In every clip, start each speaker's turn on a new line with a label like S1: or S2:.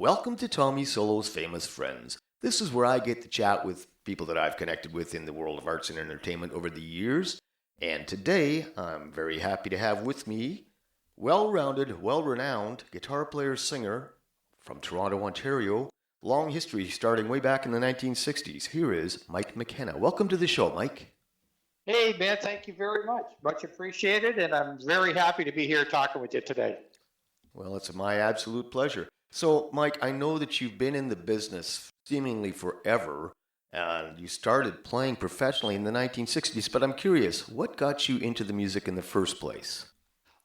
S1: Welcome to Tommy Solo's Famous Friends. This is where I get to chat with people that I've connected with in the world of arts and entertainment over the years. And today, I'm very happy to have with me well-rounded, well-renowned guitar player singer from Toronto, Ontario. Long history starting way back in the 1960s. Here is Mike McKenna. Welcome to the show, Mike.
S2: Hey, man, thank you very much. Much appreciated, and I'm very happy to be here talking with you today.
S1: Well, it's my absolute pleasure. So, Mike, I know that you've been in the business seemingly forever, and you started playing professionally in the 1960s, but I'm curious, what got you into the music in the first place?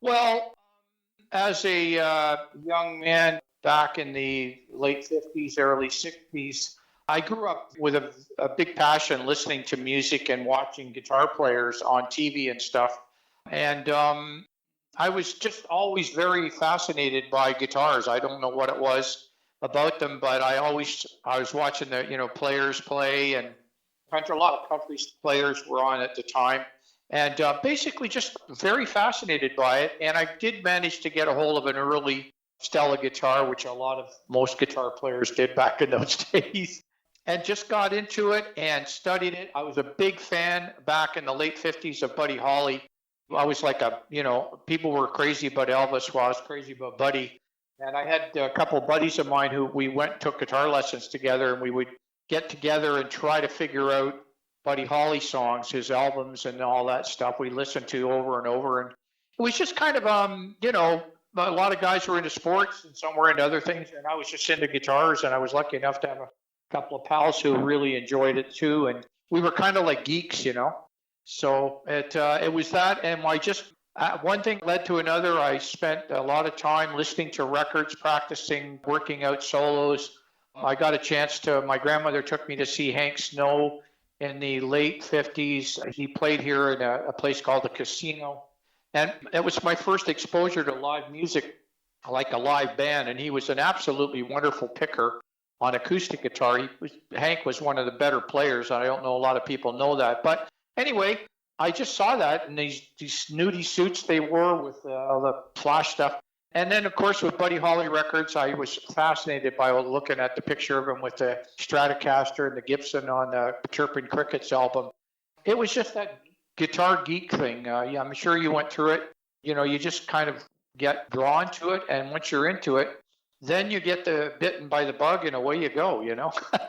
S2: Well, as a young man back in the late 50s, early 60s, I grew up with a big passion listening to music and watching guitar players on TV and stuff. And I was just always very fascinated by guitars. I don't know what it was about them, but I was watching the players play, and a lot of country players were on at the time, and basically just very fascinated by it. And I did manage to get a hold of an early Stella guitar, which most guitar players did back in those days, and just got into it and studied it. I was a big fan back in the late 50s of Buddy Holly. I was like people were crazy about Elvis while I was crazy about Buddy. And I had a couple of buddies of mine who we went and took guitar lessons together, and we would get together and try to figure out Buddy Holly songs, his albums and all that stuff we listened to over and over. And it was just kind of, a lot of guys were into sports and some were into other things. And I was just into guitars, and I was lucky enough to have a couple of pals who really enjoyed it too. And we were kind of like geeks, So it was that, and one thing led to another. I spent a lot of time listening to records, practicing, working out solos. I got a chance my grandmother took me to see Hank Snow in the late 50s. He played here in a place called the Casino. And it was my first exposure to live music, like a live band. And he was an absolutely wonderful picker on acoustic guitar. Hank was one of the better players. I don't know a lot of people know that. But anyway, I just saw that, and these snooty suits they wore with all the flash stuff. And then, of course, with Buddy Holly records, I was fascinated by looking at the picture of him with the Stratocaster and the Gibson on the Chirping Crickets album. It was just that guitar geek thing. I'm sure you went through it. You just kind of get drawn to it, and once you're into it, then you get bitten by the bug, and away you go,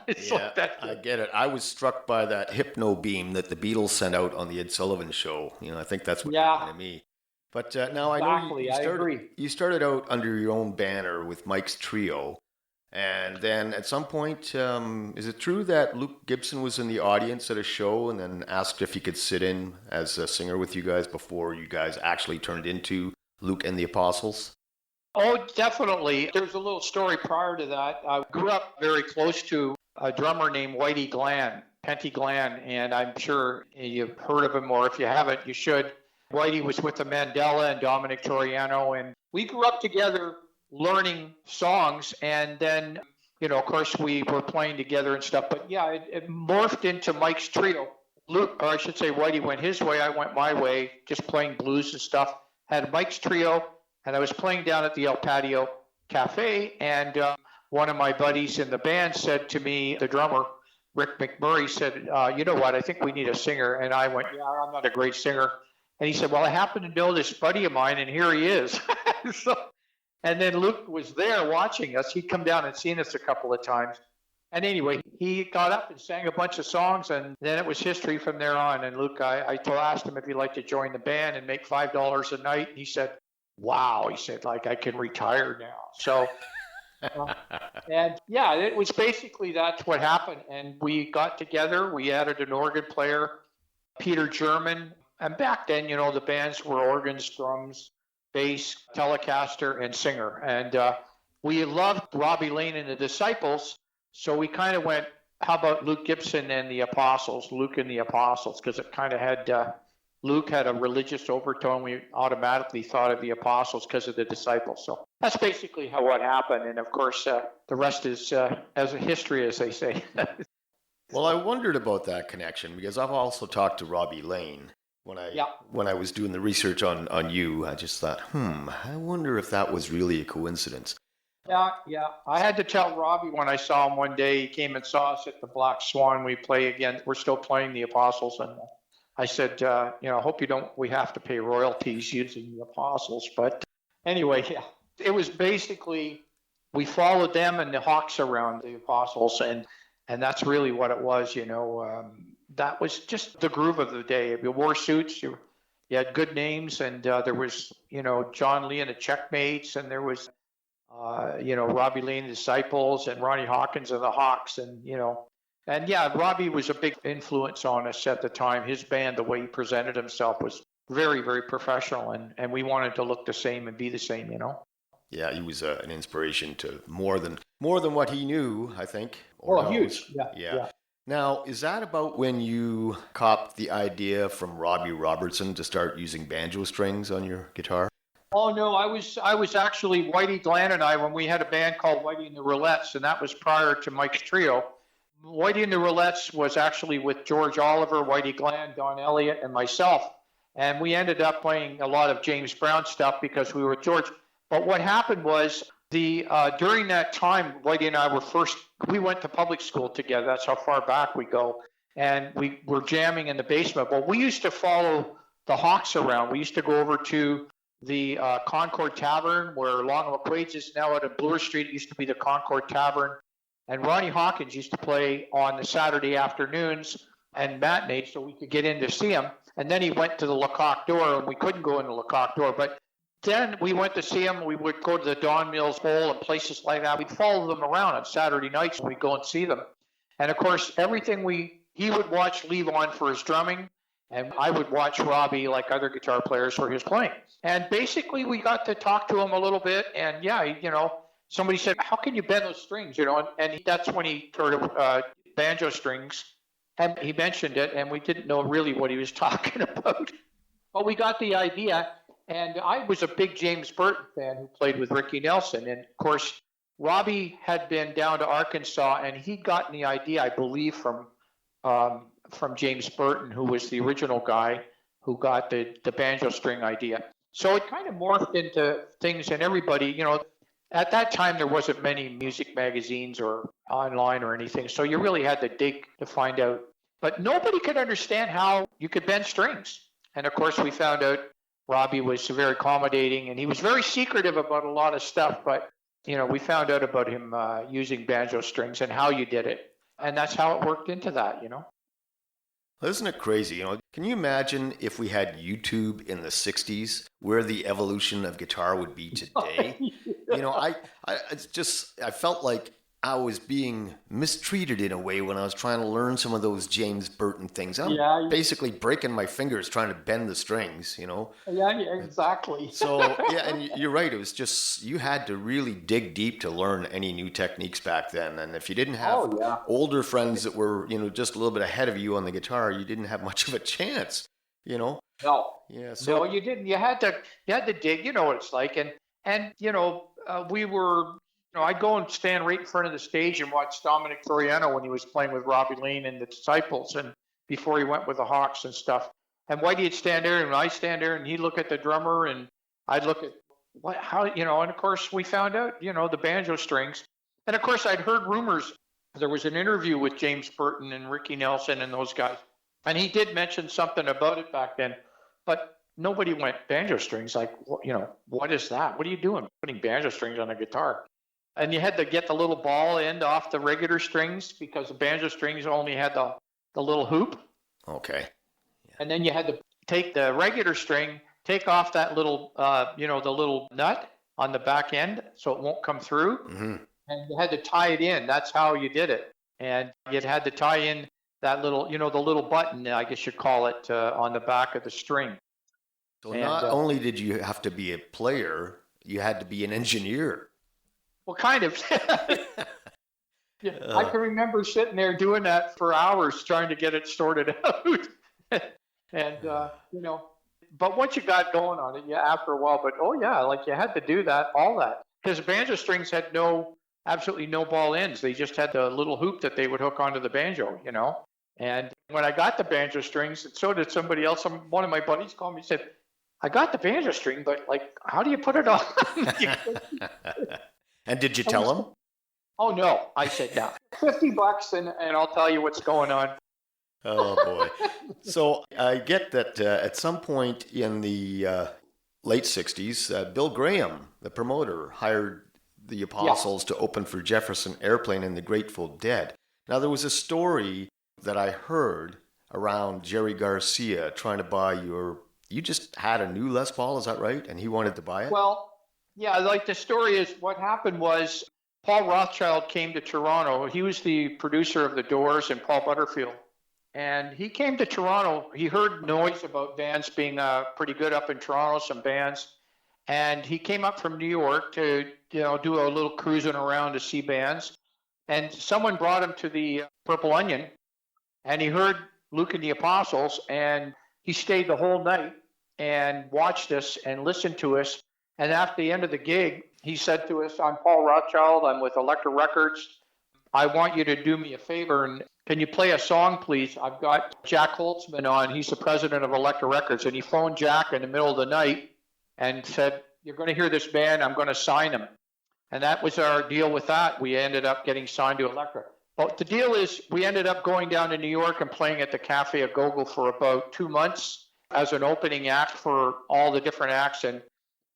S2: It's
S1: Yeah,
S2: like that.
S1: I get it. I was struck by that hypno beam that the Beatles sent out on the Ed Sullivan Show. I think that's what happened to me. But now I know
S2: Exactly, I agree.
S1: you started out under your own banner with Mike's Trio. And then at some point, is it true that Luke Gibson was in the audience at a show and then asked if he could sit in as a singer with you guys before you guys actually turned into Luke and the Apostles?
S2: Oh, definitely. There's a little story prior to that. I grew up very close to a drummer named Whitey Glenn, Penty Glenn, and I'm sure you've heard of him, or if you haven't, you should. Whitey was with the Mandela and Dominic Toriano, and we grew up together learning songs, and then, of course, we were playing together and stuff. But yeah, it morphed into Mike's Trio. Luke, or I should say Whitey went his way, I went my way, just playing blues and stuff. Had Mike's Trio, and I was playing down at the El Patio Cafe, and one of my buddies in the band said to me, the drummer, Rick McMurray, said, you know what, I think we need a singer. And I went, yeah, I'm not a great singer. And he said, well, I happen to know this buddy of mine, and here he is. And then Luke was there watching us. He'd come down and seen us a couple of times. And anyway, he got up and sang a bunch of songs, and then it was history from there on. And Luke, I asked him if he'd like to join the band and make $5 a night. And he said, wow, he said, like, I can retire now. So, and yeah, it was basically that's what happened. And we got together, we added an organ player, Peter German. And back then, the bands were organs, drums, bass, Telecaster, and singer. And we loved Robbie Lane and the Disciples. So we kind of went, how about Luke Gibson and the Apostles, Luke and the Apostles, because it kind of had, Luke had a religious overtone. We automatically thought of the Apostles because of the Disciples. So that's basically what happened. And of course, the rest is as a history, as they say.
S1: Well, I wondered about that connection because I've also talked to Robbie Lane. When I was doing the research on you, I just thought, I wonder if that was really a coincidence.
S2: Yeah. I had to tell Robbie when I saw him one day. He came and saw us at the Black Swan. We play again. We're still playing the Apostles, and I said, I hope we have to pay royalties using the Apostles. But anyway, yeah, it was basically we followed them and the Hawks around the Apostles, and that's really what it was. That was just the groove of the day. You wore suits. You had good names, and there was John Lee and the Checkmates, and there was Robbie Lane, the Disciples, and Ronnie Hawkins and the Hawks, and yeah, Robbie was a big influence on us at the time. His band, the way he presented himself, was very, very professional, and we wanted to look the same and be the same.
S1: Yeah, he was an inspiration to more than what he knew, I think.
S2: Huge. Yeah.
S1: Now, is that about when you copped the idea from Robbie Robertson to start using banjo strings on your guitar?
S2: Oh no, I was actually Whitey Glenn and I when we had a band called Whitey and the Roulettes, and that was prior to Mike's trio. Whitey and the Roulettes was actually with George Oliver, Whitey Glenn, Don Elliott, and myself, and we ended up playing a lot of James Brown stuff because we were with George. But what happened was during that time, Whitey and I we went to public school together. That's how far back we go, and we were jamming in the basement. But we used to follow the Hawks around. We used to go over to the Concord Tavern, where Long McQuaid's is now at Bloor Street. It used to be the Concord Tavern. And Ronnie Hawkins used to play on the Saturday afternoons and matinees so we could get in to see him. And then he went to the Lecoq Door, and we couldn't go in the Lecoq Door. But then we went to see him. We would go to the Don Mills Bowl and places like that. We'd follow them around on Saturday nights, and we'd go and see them. And, of course, he would watch Levon for his drumming, and I would watch Robbie, like other guitar players, for his playing. And basically, we got to talk to him a little bit. And yeah, somebody said, "How can you bend those strings?" And that's when he heard of banjo strings, and he mentioned it, and we didn't know really what he was talking about. But we got the idea. And I was a big James Burton fan who played with Ricky Nelson. And of course, Robbie had been down to Arkansas, and he'd gotten the idea, I believe, from James Burton, who was the original guy who got the banjo string idea. So it kind of morphed into things, and everybody, at that time there wasn't many music magazines or online or anything, so you really had to dig to find out. But nobody could understand how you could bend strings. And of course, we found out Robbie was very accommodating, and he was very secretive about a lot of stuff, but we found out about him using banjo strings and how you did it. And that's how it worked into that.
S1: Isn't it crazy? Can you imagine if we had YouTube in the 60s, where the evolution of guitar would be today? I felt like I was being mistreated in a way when I was trying to learn some of those James Burton things. I'm basically breaking my fingers trying to bend the strings,
S2: Yeah, exactly.
S1: So, yeah, and you're right. It was just, you had to really dig deep to learn any new techniques back then. And if you didn't have older friends that were, just a little bit ahead of you on the guitar, you didn't have much of a chance,
S2: No.
S1: Yeah.
S2: So you didn't. You had to dig. You know what it's like. And we were. I'd go and stand right in front of the stage and watch Dominic Toriano when he was playing with Robbie Lane and the Disciples, and before he went with the Hawks and stuff. And Whitey'd stand there, and I'd stand there, and he'd look at the drummer, and I'd look at and of course we found out, the banjo strings. And of course I'd heard rumors. There was an interview with James Burton and Ricky Nelson and those guys, and he did mention something about it back then, but nobody went banjo strings. Like, what is that? What are you doing, putting banjo strings on a guitar? And you had to get the little ball end off the regular strings because the banjo strings only had the little hoop.
S1: Okay.
S2: Yeah. And then you had to take the regular string, take off that little, the little nut on the back end so it won't come through.
S1: Mm-hmm.
S2: And you had to tie it in. That's how you did it. And you had to tie in that little, the little button, I guess you'd call it, on the back of the string.
S1: So not only did you have to be a player, you had to be an engineer.
S2: Well, kind of. I can remember sitting there doing that for hours trying to get it sorted out. And, but once you got going on it, after a while, you had to do that, all that. Because banjo strings had absolutely no ball ends. They just had the little hoop that they would hook onto the banjo, And when I got the banjo strings, and so did somebody else, one of my buddies called me and said, "I got the banjo string, but how do you put it on?"
S1: And did you tell him?
S2: Oh, no. I said, no. $50 and I'll tell you what's going on.
S1: Oh, boy. So I get that at some point in the late 60s, Bill Graham, the promoter, hired the Apostles to open for Jefferson Airplane and the Grateful Dead. Now, there was a story that I heard around Jerry Garcia trying to buy you just had a new Les Paul, is that right? And he wanted to buy it?
S2: Well, yeah, like the story is what happened was Paul Rothschild came to Toronto. He was the producer of The Doors and Paul Butterfield. And he came to Toronto. He heard noise about bands being pretty good up in Toronto, some bands. And he came up from New York to do a little cruising around to see bands. And someone brought him to the Purple Onion. And he heard Luke and the Apostles. And he stayed the whole night and watched us and listened to us. And after the end of the gig, he said to us, I'm Paul Rothschild. I'm with Elektra Records. I want you to do me a favor, and can you play a song, please? I've got Jack Holtzman on. He's the president of Elektra Records. And he phoned Jack in the middle of the night and said, you're going to hear this band. I'm going to sign them. And that was our deal with that. We ended up getting signed to Elektra. But the deal is we ended up going down to New York and playing at the Cafe à Gogo for about 2 months as an opening act for all the different acts. And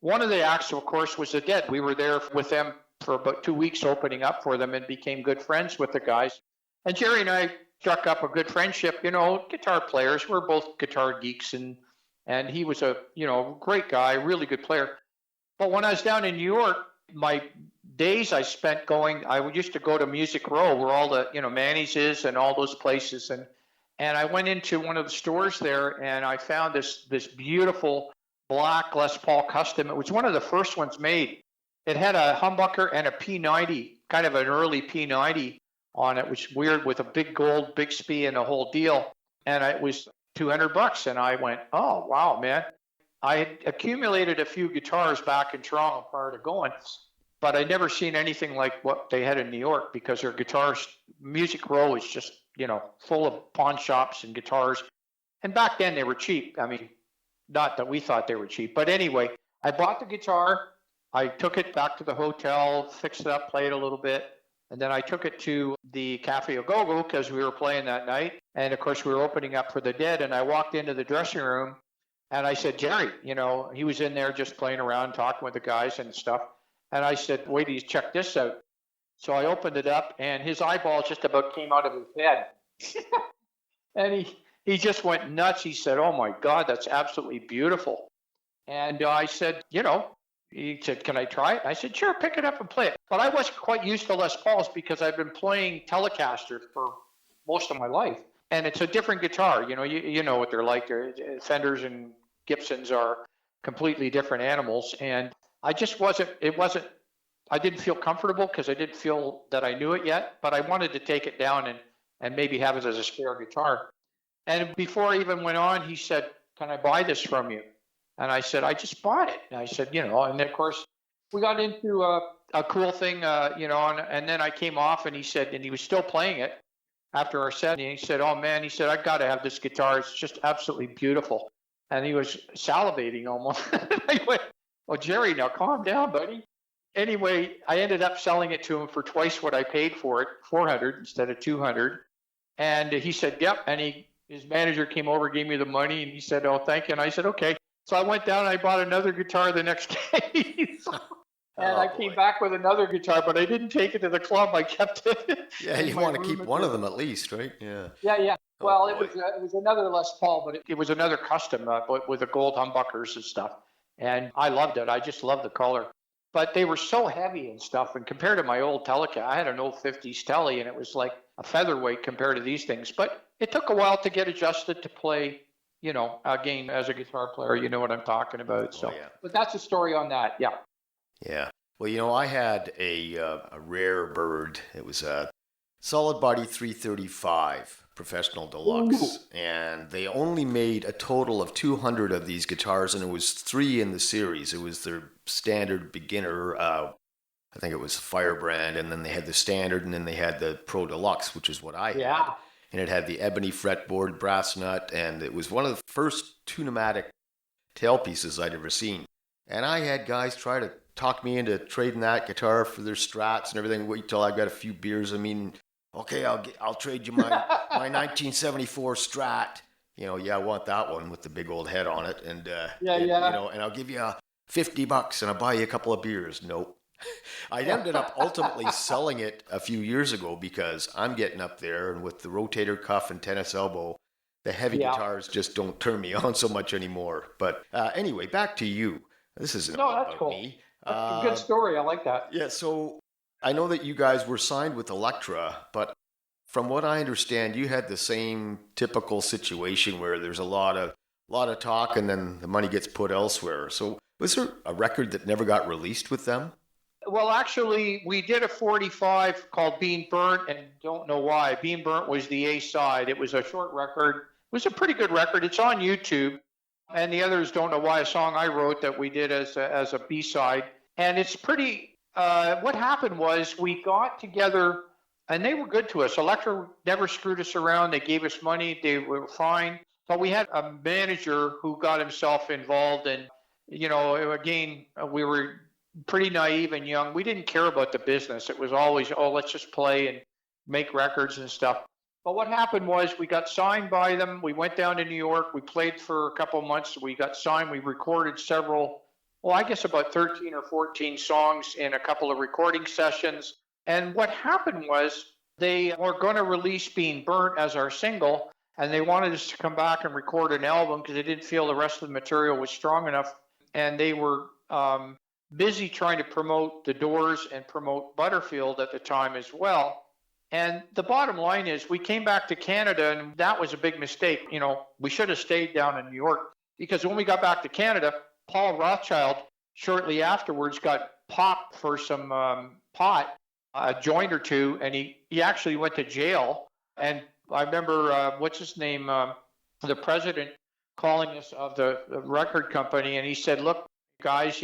S2: one of the acts, of course, was the Dead. We were there with them for about 2 weeks opening up for them and became good friends with the guys. And Jerry and I struck up a good friendship, guitar players. We're both guitar geeks and he was a, great guy, really good player. But when I was down in New York, my days I spent I used to go to Music Row where all the, Manny's is and all those places. And I went into one of the stores there and I found this beautiful black Les Paul Custom. It was one of the first ones made. It had a humbucker and a P90, kind of an early P90 on it, which was weird with a big gold Bixby and a whole deal. And it was $200. And I went, oh, wow, man. I had accumulated a few guitars back in Toronto prior to going, but I'd never seen anything like what they had in New York because their guitars, Music Row is just, full of pawn shops and guitars. And back then they were cheap. I mean, not that we thought they were cheap, but anyway, I bought the guitar. I took it back to the hotel, fixed it up, played a little bit. And then I took it to the Cafe à Gogo because we were playing that night. And of course, we were opening up for the Dead. And I walked into the dressing room and I said, Jerry, he was in there just playing around, talking with the guys and stuff. And I said, wait till you check this out. So I opened it up and his eyeball just about came out of his head. And he just went nuts. He said, oh my God, that's absolutely beautiful. And I said, he said, can I try it? I said, sure, pick it up and play it. But I wasn't quite used to Les Pauls because I've been playing Telecasters for most of my life. And it's a different guitar. You know what they're like. Fenders and Gibsons are completely different animals. And I just I didn't feel comfortable because I didn't feel that I knew it yet. But I wanted to take it down and maybe have it as a spare guitar. And before I even went on, he said, can I buy this from you? And I said, I just bought it. And I said, and of course, we got into a cool thing, and then I came off and he said, and he was still playing it after our set. And he said, oh man, he said, I've got to have this guitar. It's just absolutely beautiful. And he was salivating almost. I went, oh, Jerry, now calm down, buddy. Anyway, I ended up selling it to him for twice what I paid for it, $400 instead of $200. And he said, yep. And his manager came over, gave me the money, and he said, oh, thank you. And I said, okay. So I went down and I bought another guitar the next day. And I came back with another guitar, but I didn't take it to the club. I kept it.
S1: Yeah, you want to keep one of them at least, right? Yeah.
S2: Yeah. Well, it was another Les Paul, but it was another custom with the gold humbuckers and stuff. And I loved it. I just loved the color. But they were so heavy and stuff. And compared to my old Telecaster, I had an old 50s Tele, and it was like a featherweight compared to these things. But it took a while to get adjusted to play, again, as a guitar player, you know what I'm talking about. So, yeah. But that's the story on that. Yeah.
S1: Yeah. Well, I had a rare bird. It was a solid body 335 professional deluxe. Ooh. And they only made a total of 200 of these guitars, and it was 3 in the series. It was their standard beginner, I think it was Firebrand, and then they had the standard, and then they had the Pro Deluxe, which is what I had. And it had the ebony fretboard, brass nut, and it was one of the first two pneumatic tailpieces I'd ever seen. And I had guys try to talk me into trading that guitar for their Strats and everything. Wait till I've got a few beers. I mean, okay, I'll trade you my 1974 Strat. I want that one with the big old head on it, and and I'll give you $50 and I'll buy you a couple of beers. Nope. I ended up ultimately selling it a few years ago because I'm getting up there, and with the rotator cuff and tennis elbow, the heavy guitars just don't turn me on so much anymore. But anyway, back to you. This isn't about
S2: cool.
S1: me.
S2: That's a good story. I like that.
S1: Yeah, so I know that you guys were signed with Elektra, but from what I understand, you had the same typical situation where there's a lot of talk and then the money gets put elsewhere. So was there a record that never got released with them?
S2: Well, actually, we did a 45 called Being Burnt, and don't know why. Being Burnt was the A side. It was a short record. It was a pretty good record. It's on YouTube. And the others, Don't Know Why, a song I wrote that we did as a B side. And it's pretty. What happened was we got together, and they were good to us. Elektra never screwed us around. They gave us money. They were fine. But we had a manager who got himself involved, and again, we were pretty naive and young. We didn't care about the business. It was always, let's just play and make records and stuff. But what happened was we got signed by them. We went down to New York. We played for a couple of months. We got signed. We recorded about 13 or 14 songs in a couple of recording sessions. And what happened was they were going to release Being Burnt as our single, and they wanted us to come back and record an album because they didn't feel the rest of the material was strong enough. And they were busy trying to promote The Doors and promote Butterfield at the time as well. And the bottom line is we came back to Canada, and that was a big mistake. We should have stayed down in New York, because when we got back to Canada, Paul Rothschild shortly afterwards got popped for some pot, a joint or two, and he actually went to jail. And I remember, what's his name, the president calling us of the record company, and he said, look, guys,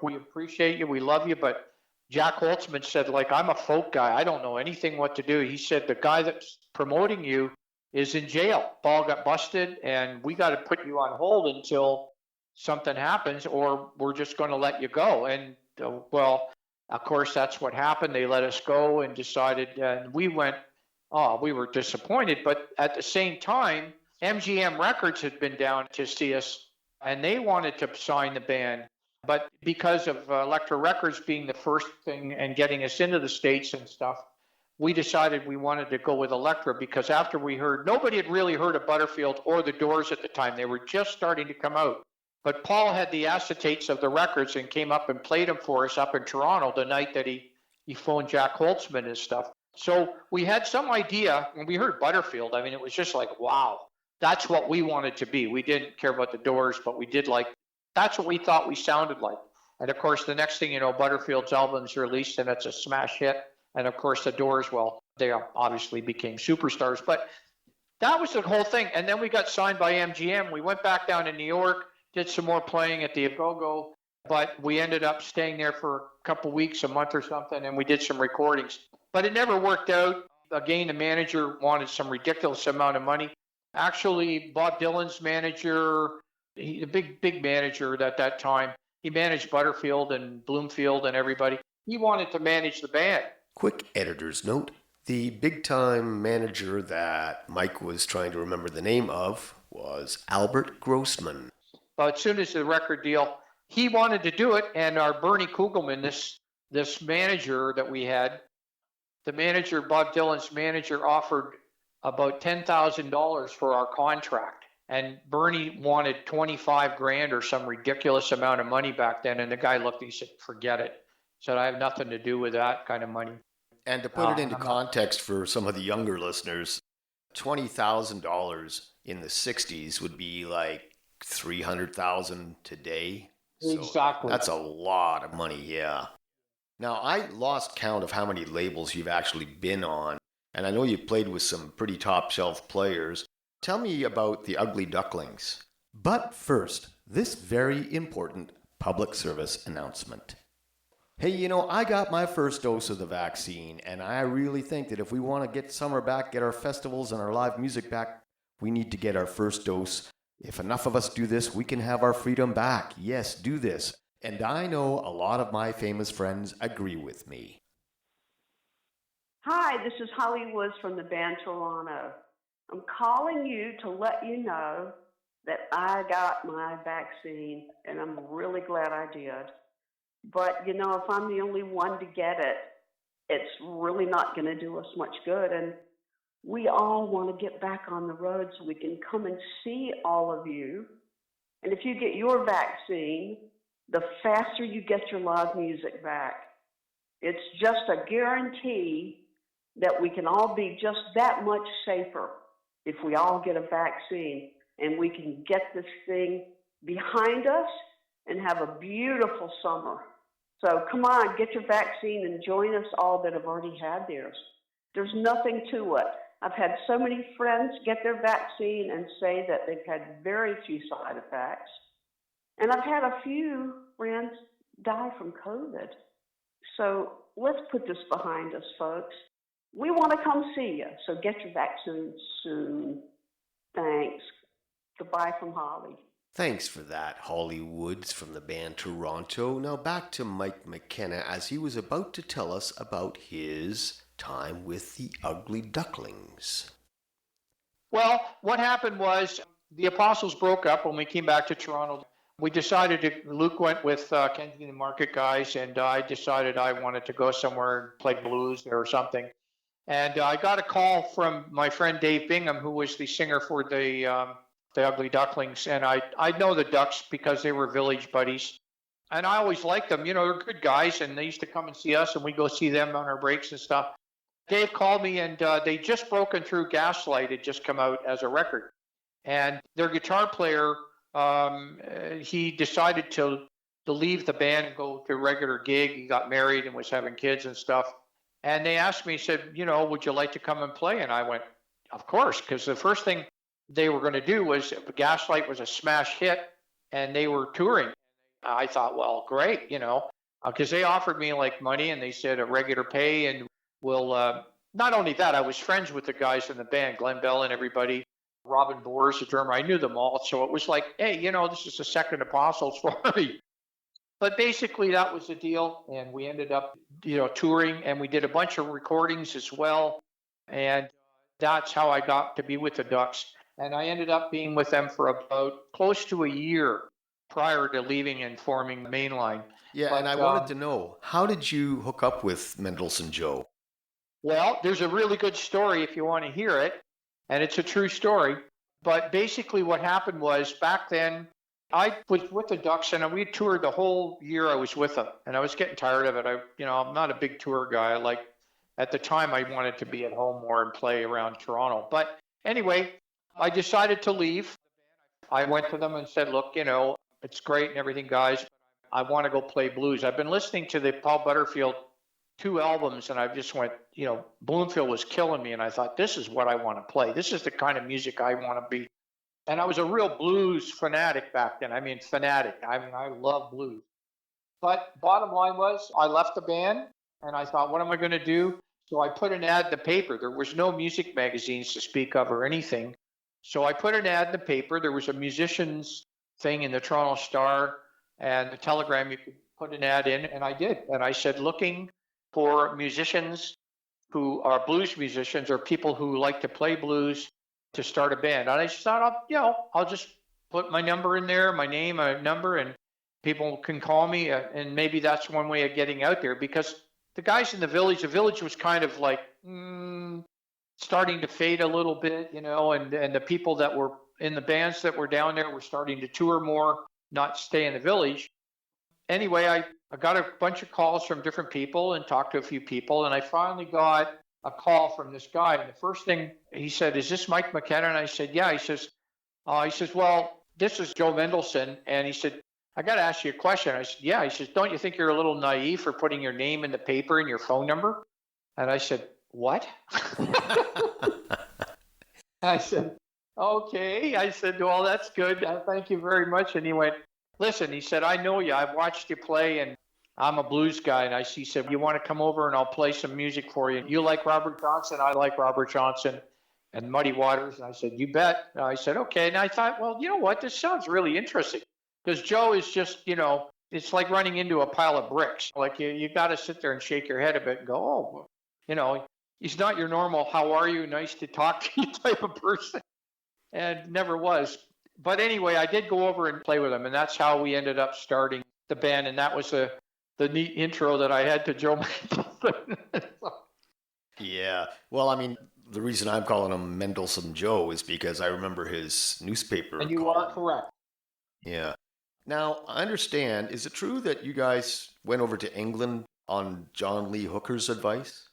S2: we appreciate you, we love you, but Jack Holtzman said, I'm a folk guy, I don't know anything what to do. He said, the guy that's promoting you is in jail. Paul got busted, and we got to put you on hold until something happens, or we're just going to let you go. And of course, that's what happened. They let us go and decided, and we went, we were disappointed. But at the same time, MGM Records had been down to see us, and they wanted to sign the band. But because of Elektra Records being the first thing and getting us into the States and stuff, we decided we wanted to go with Elektra, because after we heard, nobody had really heard of Butterfield or The Doors at the time. They were just starting to come out. But Paul had the acetates of the records and came up and played them for us up in Toronto the night that he phoned Jack Holtzman and stuff. So we had some idea when we heard Butterfield. I mean, it was just like, wow, that's what we wanted to be. We didn't care about the Doors, but we did that's what we thought we sounded like. And of course, the next thing you know, Butterfield's album's released, and it's a smash hit. And of course, the Doors, they obviously became superstars. But that was the whole thing. And then we got signed by MGM. We went back down to New York, did some more playing at the Agogo, but we ended up staying there for a couple weeks, a month or something, and we did some recordings. But it never worked out. Again, the manager wanted some ridiculous amount of money. Actually, Bob Dylan's manager, a big manager at that time, he managed Butterfield and Bloomfield and everybody. He wanted to manage the band.
S1: Quick editor's note. The big-time manager that Mike was trying to remember the name of was Albert Grossman.
S2: As soon as the record deal, he wanted to do it, and our Bernie Kugelman, this manager that we had, the manager, Bob Dylan's manager, offered about $10,000 for our contract. And Bernie wanted 25 grand or some ridiculous amount of money back then. And the guy looked, he said, forget it. He said, I have nothing to do with that kind of money.
S1: And to put it into context for some of the younger listeners, $20,000 in the 60s would be like $300,000 today.
S2: Exactly.
S1: So that's a lot of money, yeah. Now, I lost count of how many labels you've actually been on. And I know you've played with some pretty top shelf players. Tell me about the Ugly Ducklings. But first, this very important public service announcement. Hey, I got my first dose of the vaccine, and I really think that if we want to get summer back, get our festivals and our live music back, we need to get our first dose. If enough of us do this, we can have our freedom back. Yes, do this. And I know a lot of my famous friends agree with me.
S3: Hi, this is Holly Woods from the band Toronto. I'm calling you to let you know that I got my vaccine, and I'm really glad I did. But, if I'm the only one to get it, it's really not going to do us much good. And we all want to get back on the road so we can come and see all of you. And if you get your vaccine, the faster you get your live music back. It's just a guarantee that we can all be just that much safer if we all get a vaccine, and we can get this thing behind us and have a beautiful summer. So come on, get your vaccine and join us all that have already had theirs. There's nothing to it. I've had so many friends get their vaccine and say that they've had very few side effects. And I've had a few friends die from COVID. So let's put this behind us, folks. We want to come see you, so get your vaccine soon. Thanks. Goodbye from Holly.
S1: Thanks for that, Holly Woods from the band Toronto. Now back to Mike McKenna as he was about to tell us about his time with the Ugly Ducklings.
S2: Well, what happened was the Apostles broke up when we came back to Toronto. We decided Luke went with Kensington Market guys, and I decided I wanted to go somewhere and play blues or something. And I got a call from my friend Dave Bingham, who was the singer for the Ugly Ducklings. And I know the Ducks because they were village buddies. And I always liked them. They're good guys, and they used to come and see us, and we go see them on our breaks and stuff. Dave called me, and they just broken through Gaslight. It just come out as a record. And their guitar player, he decided to leave the band and go to a regular gig. He got married and was having kids and stuff. And they asked me, said, would you like to come and play? And I went, of course, because the first thing they were going to do was Gaslight was a smash hit, and they were touring. I thought, well, great, because they offered me like money, and they said a regular pay, and we'll, not only that, I was friends with the guys in the band, Glenn Bell and everybody, Robin Boers, the drummer, I knew them all. So it was like, hey, this is the second Apostles for me. But basically that was the deal, and we ended up, touring, and we did a bunch of recordings as well, and that's how I got to be with the Ducks. And I ended up being with them for about close to a year prior to leaving and forming Mainline.
S1: Yeah, but, and I wanted to know, how did you hook up with Mendelson Joe?
S2: Well, there's a really good story if you want to hear it, and it's a true story. But basically what happened was back then, I was with the Ducks, and we toured the whole year I was with them, and I was getting tired of it. I'm not a big tour guy. At the time, I wanted to be at home more and play around Toronto. But anyway, I decided to leave. I went to them and said, look, it's great and everything, guys. I want to go play blues. I've been listening to the Paul Butterfield 2 albums, and I just went, Bloomfield was killing me, and I thought, this is what I want to play. This is the kind of music I want to be. And I was a real blues fanatic back then. Fanatic. I love blues. But bottom line was, I left the band, and I thought, what am I going to do? So I put an ad in the paper. There was no music magazines to speak of or anything. So I put an ad in the paper. There was a musicians thing in the Toronto Star and the Telegram. You could put an ad in, and I did. And I said, looking for musicians who are blues musicians or people who like to play blues to start a band. And I just thought, I'll just put my number in there, my name, a number, and people can call me. And maybe that's one way of getting out there, because the guys in the village was kind of like starting to fade a little bit, and the people that were in the bands that were down there were starting to tour more, not stay in the village. Anyway, I got a bunch of calls from different people and talked to a few people, and I finally got a call from this guy. And the first thing he said, is this Mike McKenna? And I said, yeah. He says, well, this is Joe Mendelson. And he said, I got to ask you a question. I said, yeah. He says, don't you think you're a little naive for putting your name in the paper and your phone number? And I said, what? I said, okay. I said, well, that's good. Thank you very much. And he went, listen, he said, I know you. I've watched you play, and I'm a blues guy. And he said, you want to come over and I'll play some music for you? You like Robert Johnson? I like Robert Johnson and Muddy Waters. And I said, you bet. And I said, okay. And I thought, well, you know what? This sounds really interesting, because Joe is just, it's like running into a pile of bricks. Like you got to sit there and shake your head a bit and go, oh, he's not your normal, how are you? Nice to talk to you type of person. And never was. But anyway, I did go over and play with him. And that's how we ended up starting the band. And that was the neat intro that I had to Joe Mendelson.
S1: Yeah. Well, I mean, the reason I'm calling him Mendelson Joe is because I remember his newspaper.
S2: And you
S1: column.
S2: are correct.
S1: Yeah. Now, I understand, is it true that you guys went over to England on John Lee Hooker's advice?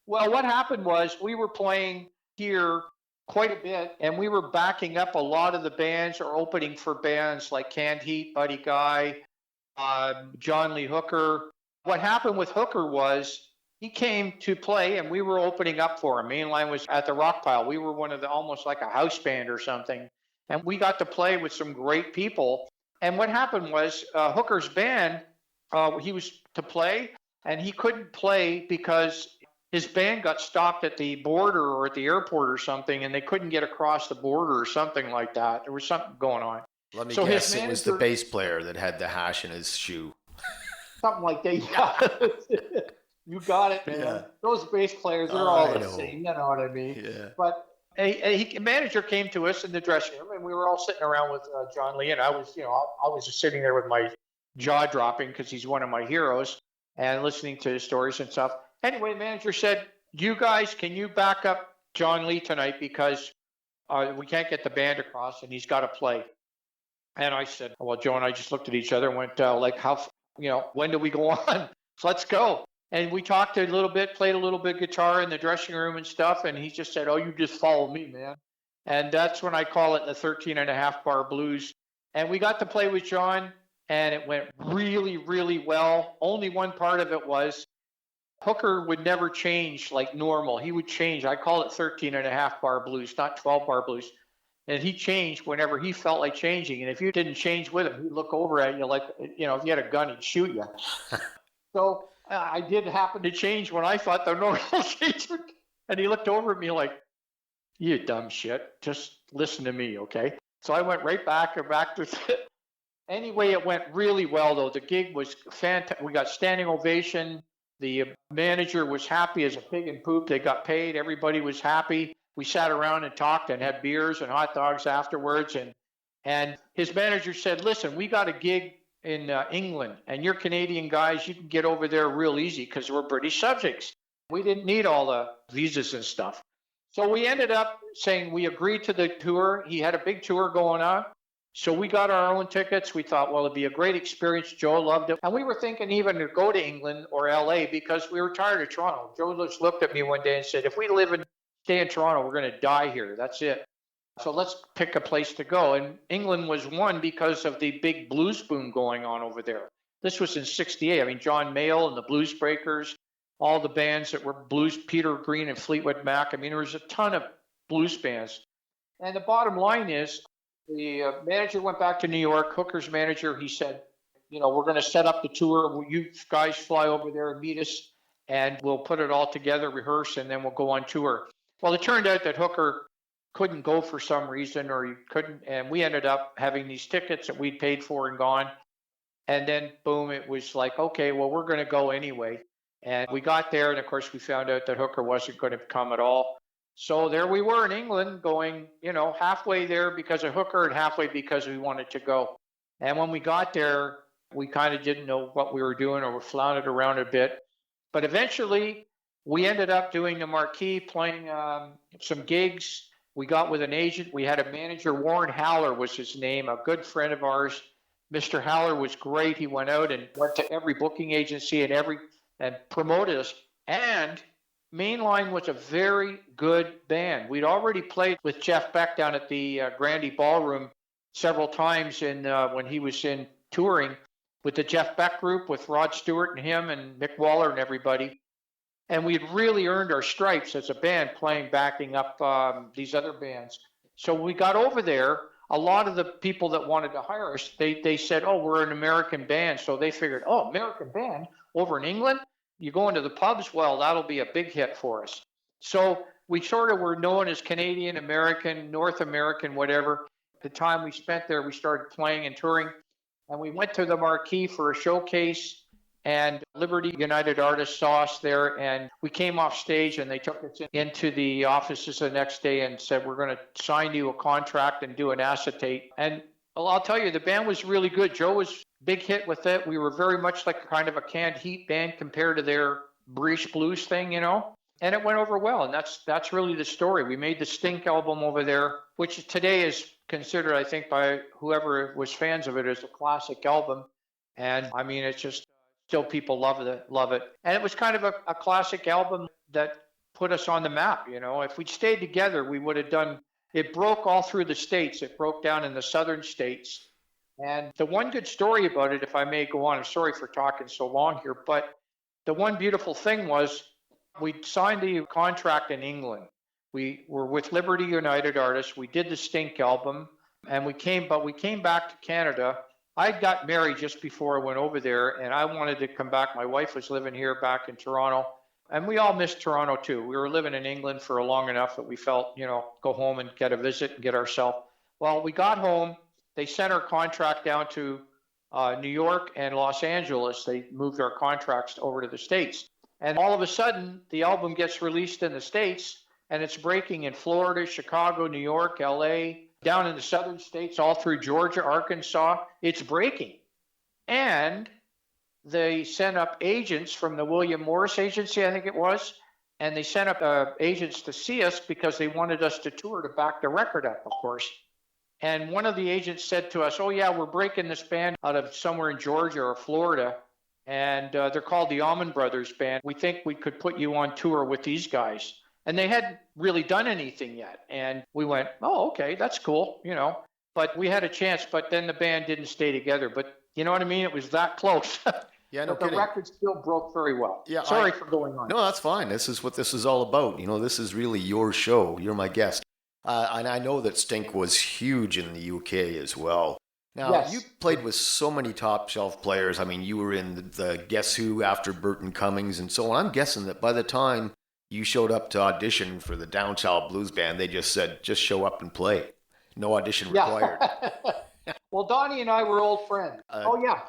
S2: Well, what happened was we were playing here quite a bit, and we were backing up a lot of the bands or opening for bands like Canned Heat, Buddy Guy, John Lee Hooker. What happened with Hooker was he came to play, and we were opening up for him. Mainline was at the Rock Pile. We were one of the almost like a house band or something, and we got to play with some great people. And what happened was Hooker's band, he was to play, and he couldn't play because his band got stopped at the border or at the airport or something, and they couldn't get across the border or something like that. There was something going on.
S1: Let me
S2: So
S1: guess,
S2: his
S1: it was the
S2: manager-
S1: bass player that had the hash in his shoe.
S2: Something like that. Yeah. You got it, man.
S1: Yeah.
S2: Those bass players, they're all
S1: I
S2: the
S1: know.
S2: same. You know what I mean?
S1: Yeah.
S2: But a manager came to us in the dressing room, and we were all sitting around with John Lee, and I was just sitting there with my jaw dropping because he's one of my heroes, and listening to his stories and stuff. Anyway, the manager said, "You guys, can you back up John Lee tonight because we can't get the band across, and he's got to play." And I said, "Well, Joe and I just looked at each other and went, when do we go on? So let's go." And we talked a little bit, played a little bit of guitar in the dressing room and stuff. And he just said, "Oh, you just follow me, man." And that's when I call it the 13.5 bar blues. And we got to play with John, and it went really, really well. Only one part of it was Hooker would never change like normal. He would change. I call it 13.5 bar blues, not 12 bar blues. And he changed whenever he felt like changing. And if you didn't change with him, he'd look over at you like, if you had a gun, he'd shoot you. So I did happen to change when I thought the normal change would. And he looked over at me like, "You dumb shit. Just listen to me, okay?" So I went right back to it. Anyway, it went really well, though. The gig was fantastic. We got standing ovation. The manager was happy as a pig in poop. They got paid. Everybody was happy. We sat around and talked and had beers and hot dogs afterwards. And his manager said, "Listen, we got a gig in England, and you're Canadian guys. You can get over there real easy because we're British subjects. We didn't need all the visas and stuff." So we ended up saying we agreed to the tour. He had a big tour going on. So we got our own tickets. We thought, well, it'd be a great experience. Joe loved it. And we were thinking even to go to England or LA because we were tired of Toronto. Joe just looked at me one day and said, "If we stay in Toronto, we're going to die here. That's it. So let's pick a place to go." And England was one because of the big blues boom going on over there. This was in '68. I mean, John Mayall and the Blues Breakers, all the bands that were blues, Peter Green and Fleetwood Mac. I mean, there was a ton of blues bands. And the bottom line is the manager went back to New York, Hooker's manager. He said, "We're going to set up the tour. You guys fly over there and meet us, and we'll put it all together, rehearse, and then we'll go on tour." Well, it turned out that Hooker couldn't go for some reason, or he couldn't, and we ended up having these tickets that we'd paid for and gone. And then, boom, it was like, okay, well, we're going to go anyway. And we got there, and of course, we found out that Hooker wasn't going to come at all. So there we were in England going, halfway there because of Hooker and halfway because we wanted to go. And when we got there, we kind of didn't know what we were doing, or we floundered around a bit. But eventually, we ended up doing the Marquee, playing some gigs. We got with an agent. We had a manager, Warren Haller was his name, a good friend of ours. Mr. Haller was great. He went out and went to every booking agency and promoted us. And Mainline was a very good band. We'd already played with Jeff Beck down at the Grandy Ballroom several times when he was in touring with the Jeff Beck group, with Rod Stewart and him and Mick Waller and everybody. And we had really earned our stripes as a band backing up these other bands. So when we got over there, a lot of the people that wanted to hire us, they said, "Oh, we're an American band." So they figured, "Oh, American band over in England? You go into the pubs? Well, that'll be a big hit for us." So we sort of were known as Canadian, American, North American, whatever. The time we spent there, we started playing and touring. and we went to the Marquee for a showcase. And Liberty United Artists saw us there, and we came off stage, and they took us into the offices the next day and said, we're going to sign you a contract and do an acetate. And well, I'll tell you, the band was really good. Joe was big hit with it. We were very much like kind of a canned heat band compared to their British blues thing, and it went over well. And that's really the story. We made the Stink album over there, which today is considered, I think, by whoever was fans of it, as a classic album. And I mean, it's just still people love it. And it was kind of a classic album that put us on the map. If we'd stayed together, we would have done. It broke all through the states. It broke down in the southern states. And the one good story about it, if I may go on, I'm sorry for talking so long here, but the one beautiful thing was we signed the contract in England. We were with Liberty United Artists. We did the Stink album, and we came back to Canada. I got married just before I went over there, and I wanted to come back. My wife was living here back in Toronto, and we all missed Toronto too. We were living in England for long enough that we felt, go home and get a visit and get ourselves. Well, we got home. They sent our contract down to New York and Los Angeles. They moved our contracts over to the States. And all of a sudden, the album gets released in the States, and it's breaking in Florida, Chicago, New York, LA, down in the southern states, all through Georgia, Arkansas. It's breaking. And they sent up agents from the William Morris Agency, I think it was, and they sent up agents to see us because they wanted us to tour to back the record up, of course. And one of the agents said to us, oh, yeah, we're breaking this band out of somewhere in Georgia or Florida, and they're called the Allman Brothers Band. We think we could put you on tour with these guys. And they hadn't really done anything yet. And we went, oh, okay, that's cool, But we had a chance, but then the band didn't stay together. But you know what I mean? It was that close.
S1: Yeah, no
S2: but
S1: kidding.
S2: The record still broke very well.
S1: Yeah,
S2: Sorry for going on.
S1: No, that's fine. This is what this is all about. This is really your show. You're my guest. And I know that Stink was huge in the UK as well. Now,
S2: yes.
S1: You played with so many top shelf players. I mean, you were in the Guess Who after Burton Cummings and so on. I'm guessing that by the time you showed up to audition for the Downchild Blues Band, they just said, just show up and play. No audition required.
S2: Well, Donnie and I were old friends. Oh, yeah.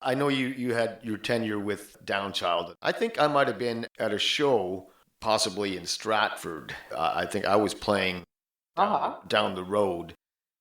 S1: I know you had your tenure with Downchild. I think I might have been at a show, possibly in Stratford. I think I was playing down the road,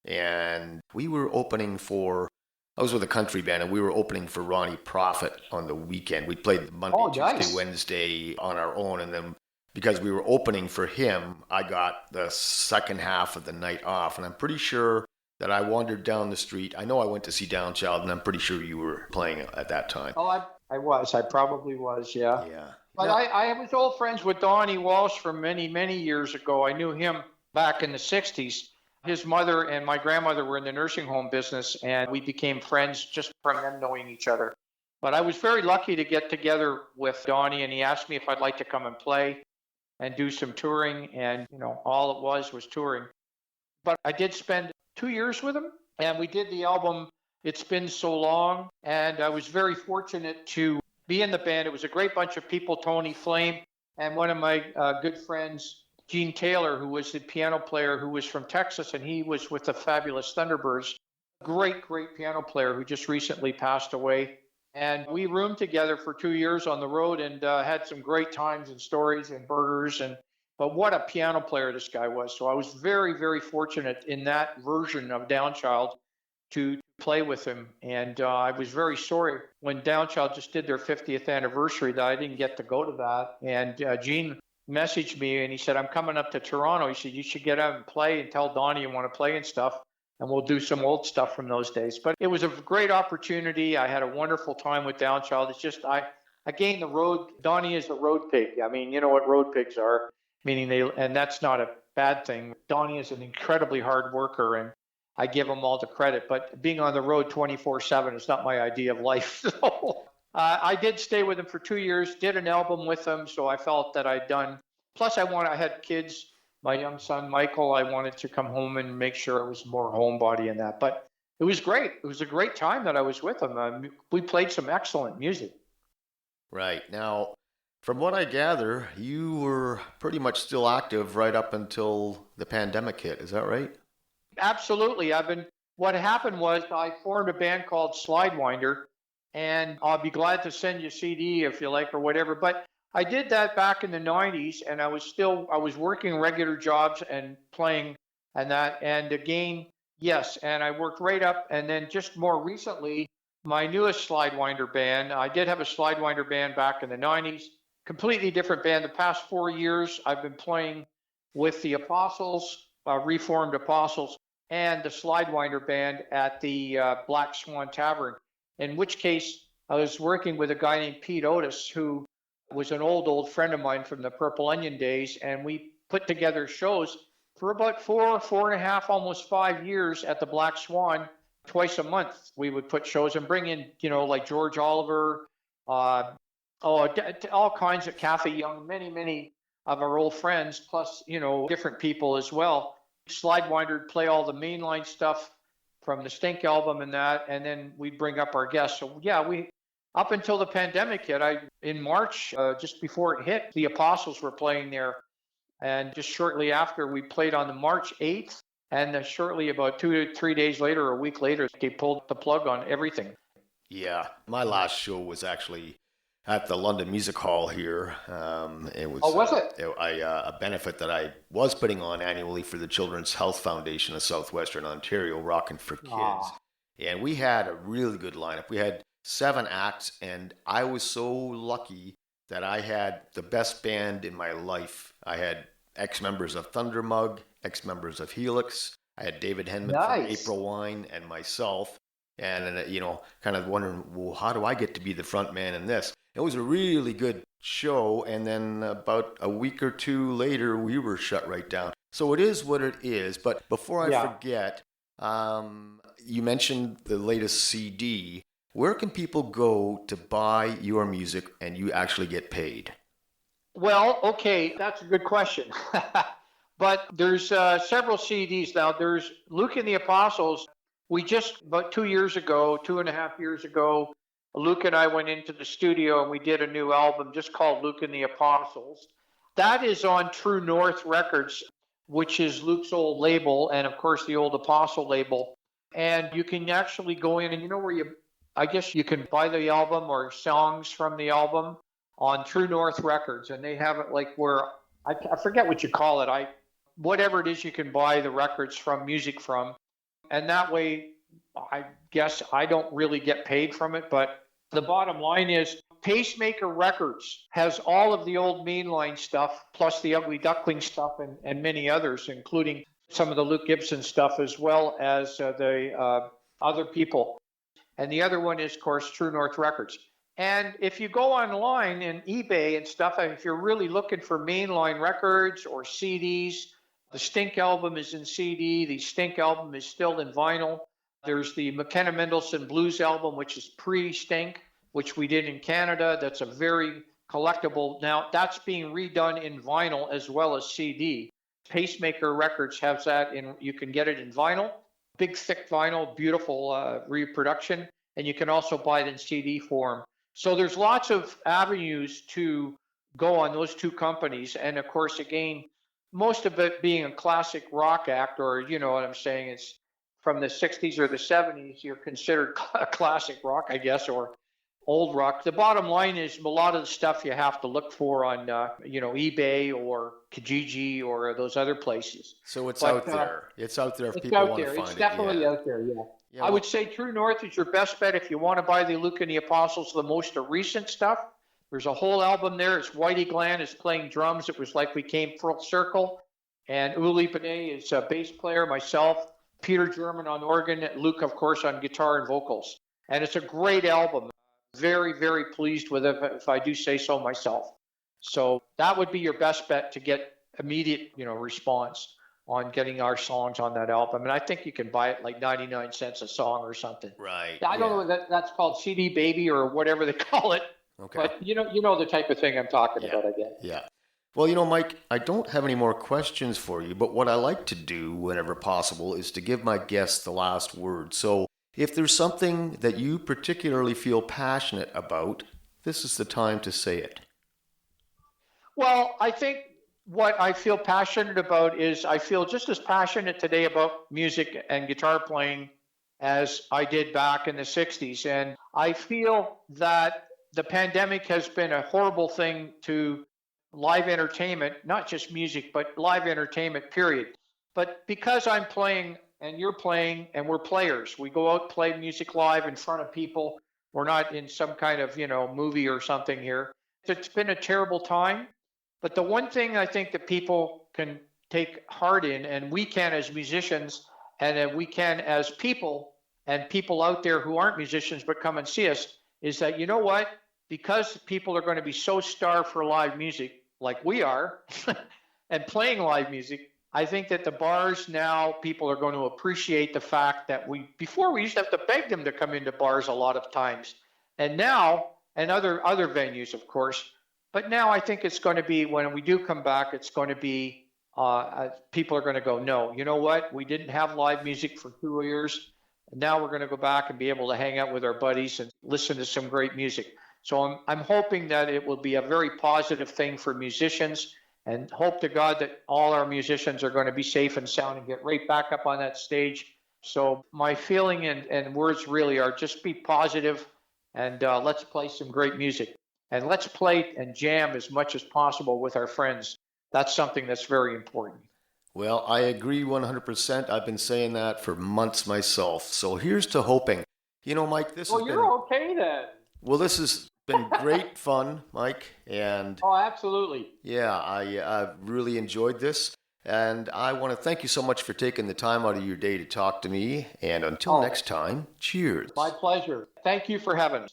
S1: and we were opening for, I was with a country band, and we were opening for Ronnie Prophet on the weekend. We played Monday, Tuesday, Wednesday on our own, and then because we were opening for him, I got the second half of the night off, and I'm pretty sure that I wandered down the street. I know I went to see Downchild, and I'm pretty sure you were playing at that time.
S2: Oh, I was. I probably was, yeah.
S1: Yeah.
S2: But I was old friends with Donnie Walsh from many, many years ago. I knew him back in the 60s. His mother and my grandmother were in the nursing home business, and we became friends just from them knowing each other. But I was very lucky to get together with Donnie, and he asked me if I'd like to come and play and do some touring, and all it was touring. But I did spend 2 years with him, and we did the album It's Been So Long, and I was very fortunate to be in the band. It was a great bunch of people, Tony Flame, and one of my good friends, Gene Taylor, who was the piano player who was from Texas, and he was with the Fabulous Thunderbirds. Great piano player who just recently passed away. And we roomed together for 2 years on the road and had some great times and stories and burgers. But what a piano player this guy was. So I was very, very fortunate in that version of Downchild to play with him. And I was very sorry when Downchild just did their 50th anniversary that I didn't get to go to that. And Gene messaged me and he said, I'm coming up to Toronto. He said, you should get out and play and tell Donnie you want to play and stuff. And we'll do some old stuff from those days. But it was a great opportunity. I had a wonderful time with Downchild. It's just, I gained the road. Donnie is a road pig. I mean, you know what road pigs are, meaning and that's not a bad thing. Donnie is an incredibly hard worker, and I give him all the credit. But being on the road 24/7 is not my idea of life. So I did stay with him for 2 years, did an album with him. So I felt that I'd done. Plus, I had kids. My young son, Michael, I wanted to come home and make sure it was more homebody in that. But it was great. It was a great time that I was with him. We played some excellent music.
S1: Right. Now, from what I gather, you were pretty much still active right up until the pandemic hit. Is that right?
S2: Absolutely. I've been what happened was I formed a band called Slidewinder, and I'll be glad to send you a CD if you like or whatever. But I did that back in the 90s, and I was working regular jobs and playing and that. And again, yes, and I worked right up. And then just more recently, my newest Slidewinder band, I did have a Slidewinder band back in the 90s, completely different band. The past 4 years, I've been playing with the Apostles, Reformed Apostles, and the Slidewinder band at the Black Swan Tavern. In which case, I was working with a guy named Pete Otis, who was an old friend of mine from the Purple Onion days, and we put together shows for about 4.5, almost 5 years at the Black Swan. Twice a month, we would put shows and bring in, like George Oliver, all kinds of Kathy Young, many of our old friends, plus, different people as well. Slidewinder play all the mainline stuff from the Stink album and that, and then we'd bring up our guests. So yeah, we up until the pandemic hit, in March, just before it hit, the Apostles were playing there, and just shortly after, we played on the March 8th, and shortly about 2 to 3 days later, a week later, they pulled the plug on everything.
S1: Yeah, my last show was actually at the London Music Hall here. It was,
S2: was it?
S1: A benefit that I was putting on annually for the Children's Health Foundation of Southwestern Ontario, Rockin' for Kids. And we had a really good lineup. We had 7 acts, and I was so lucky that I had the best band in my life. I had ex-members of Thundermug, ex-members of Helix. I had David Henman from April Wine and myself. And, kind of wondering, well, how do I get to be the front man in this? It was a really good show, and then about a week or 2 later, we were shut right down. So it is what it is. But before I forget, you mentioned the latest CD. Where can people go to buy your music and you actually get paid?
S2: Well, okay, that's a good question. But there's several CDs now. There's Luke and the Apostles. We just, about 2.5 years ago, Luke and I went into the studio and we did a new album just called Luke and the Apostles. That is on True North Records, which is Luke's old label, and of course the old Apostle label. And you can actually go in and I guess you can buy the album or songs from the album on True North Records, and they have it like where, I forget what you call it, whatever it is you can buy the records from, music from. And that way, I guess I don't really get paid from it, but the bottom line is Pacemaker Records has all of the old mainline stuff, plus the Ugly Duckling stuff and many others, including some of the Luke Gibson stuff, as well as the other people. And the other one is, of course, True North Records. And if you go online and eBay and stuff, if you're really looking for mainline records or CDs, the Stink album is in CD. The Stink album is still in vinyl. There's the McKenna Mendelson Blues album, which is pre-Stink, which we did in Canada. That's a very collectible. Now, that's being redone in vinyl as well as CD. Pacemaker Records has that, you can get it in vinyl, big, thick vinyl, beautiful reproduction, and you can also buy it in CD form. So there's lots of avenues to go on those two companies. And of course, again, most of it being a classic rock act, or you know what I'm saying, it's from the 60s or the 70s, you're considered classic rock, I guess, or old rock. The bottom line is a lot of the stuff you have to look for on, eBay or Kijiji or those other places.
S1: So it's out there. It's out there if people want to find it.
S2: It's definitely out there, yeah. I would say True North is your best bet if you want to buy the Luke and the Apostles, the most recent stuff. There's a whole album there. It's Whitey Glenn is playing drums. It was like we came full circle. And Uli Panay is a bass player, myself, Peter German on organ, Luke, of course, on guitar and vocals. And it's a great album. Very, very pleased with it, if I do say so myself. So that would be your best bet to get immediate, response on getting our songs on that album. And I think you can buy it like 99 cents a song or something.
S1: Right.
S2: I don't know what that's called, CD Baby or whatever they call it.
S1: Okay.
S2: But you know the type of thing I'm talking about, I guess.
S1: Yeah. Well, Mike, I don't have any more questions for you, but what I like to do whenever possible is to give my guests the last word. So if there's something that you particularly feel passionate about, this is the time to say it.
S2: Well, I think what I feel passionate about is I feel just as passionate today about music and guitar playing as I did back in the 60s. And I feel that the pandemic has been a horrible thing to live entertainment, not just music, but live entertainment, period. But because I'm playing and you're playing and we're players, we go out, play music live in front of people. We're not in some kind of, movie or something here. It's been a terrible time. But the one thing I think that people can take heart in, and we can as musicians, and we can as people, and people out there who aren't musicians but come and see us, is that, you know what? Because people are going to be so starved for live music, like we are, and playing live music, I think that the bars now, people are going to appreciate the fact that before we used to have to beg them to come into bars a lot of times. And now, and other venues, of course, but now I think it's going to be, when we do come back, it's going to be, people are going to go, no, you know what? We didn't have live music for 2 years. And now we're going to go back and be able to hang out with our buddies and listen to some great music. So I'm hoping that it will be a very positive thing for musicians, and hope to God that all our musicians are going to be safe and sound and get right back up on that stage. So my feeling and words really are just be positive, and let's play some great music. And let's play and jam as much as possible with our friends. That's something that's very important.
S1: Well, I agree 100%. I've been saying that for months myself. So here's to hoping. Mike, this has been...
S2: Well, you're okay then.
S1: Well, this has been great fun, Mike. And
S2: oh, absolutely.
S1: Yeah, I really enjoyed this. And I want to thank you so much for taking the time out of your day to talk to me. And until next time, cheers.
S2: My pleasure. Thank you for having us.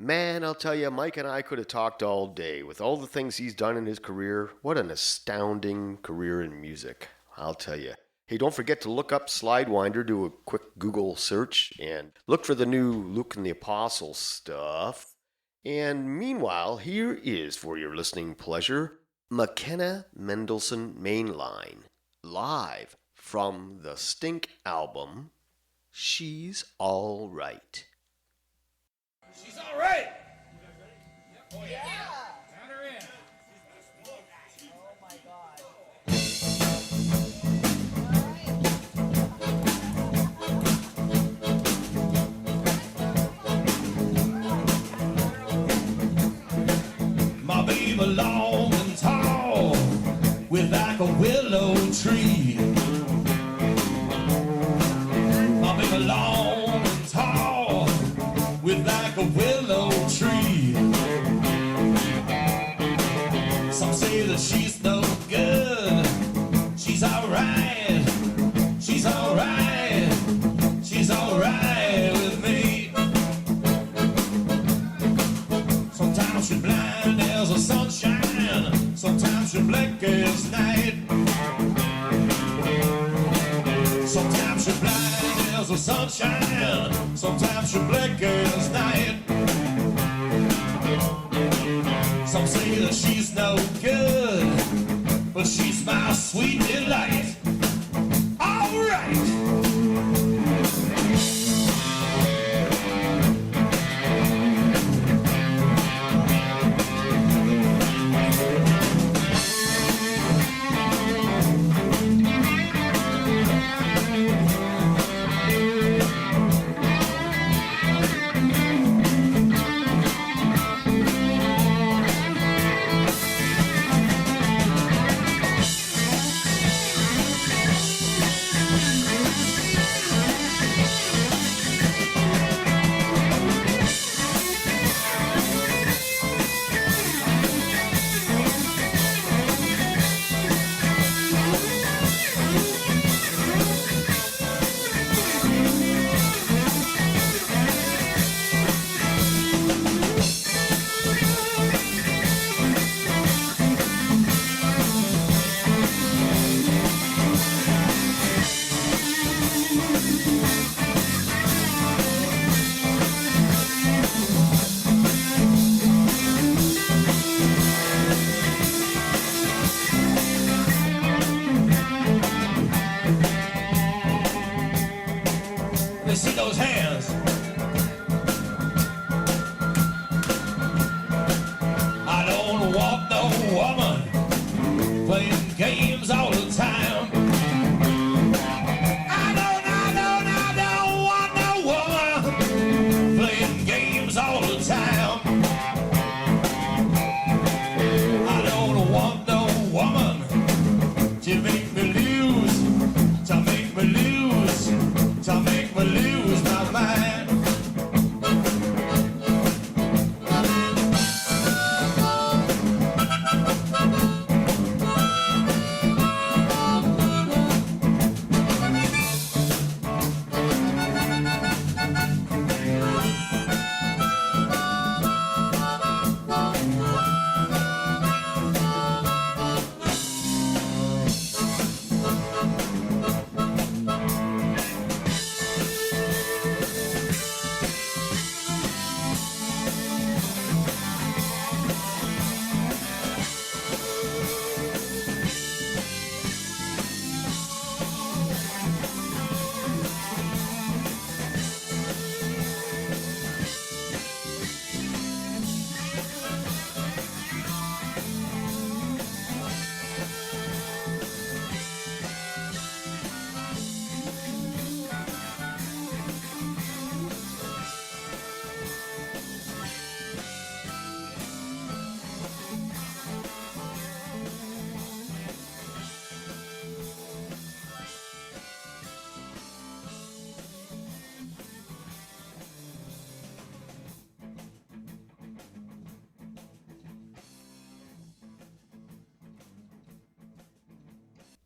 S1: Man, I'll tell you, Mike and I could have talked all day. With all the things he's done in his career, what an astounding career in music. I'll tell you. Hey, don't forget to look up Slidewinder, do a quick Google search, and look for the new Luke and the Apostle stuff. And meanwhile, here is, for your listening pleasure, McKenna Mendelson Mainline, live from the Stink album, She's All Right.
S4: She's all right. Oh, yeah. Count her in. Oh, my God. My baby long and tall, with like a willow tree. My baby long and tall, with like a willow tree. Some say that she's no good. She's alright. She's alright. She's alright with me. Sometimes she's blind as the sunshine. Sometimes she's black as night. Sometimes she's blind as the sunshine. Sometimes she's black as night. Some say that she's no good, but she's my sweet delight. All right.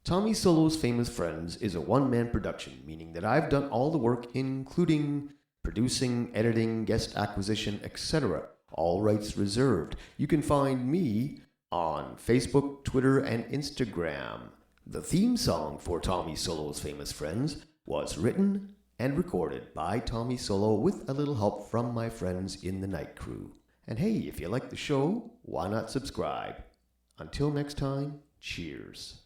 S1: Tommy Solo's Famous Friends is a one-man production, meaning that I've done all the work, including producing, editing, guest acquisition, etc. All rights reserved. You can find me on Facebook, Twitter, and Instagram. The theme song for Tommy Solo's Famous Friends was written and recorded by Tommy Solo with a little help from my friends in the night crew. And hey, if you like the show, why not subscribe? Until next time, cheers.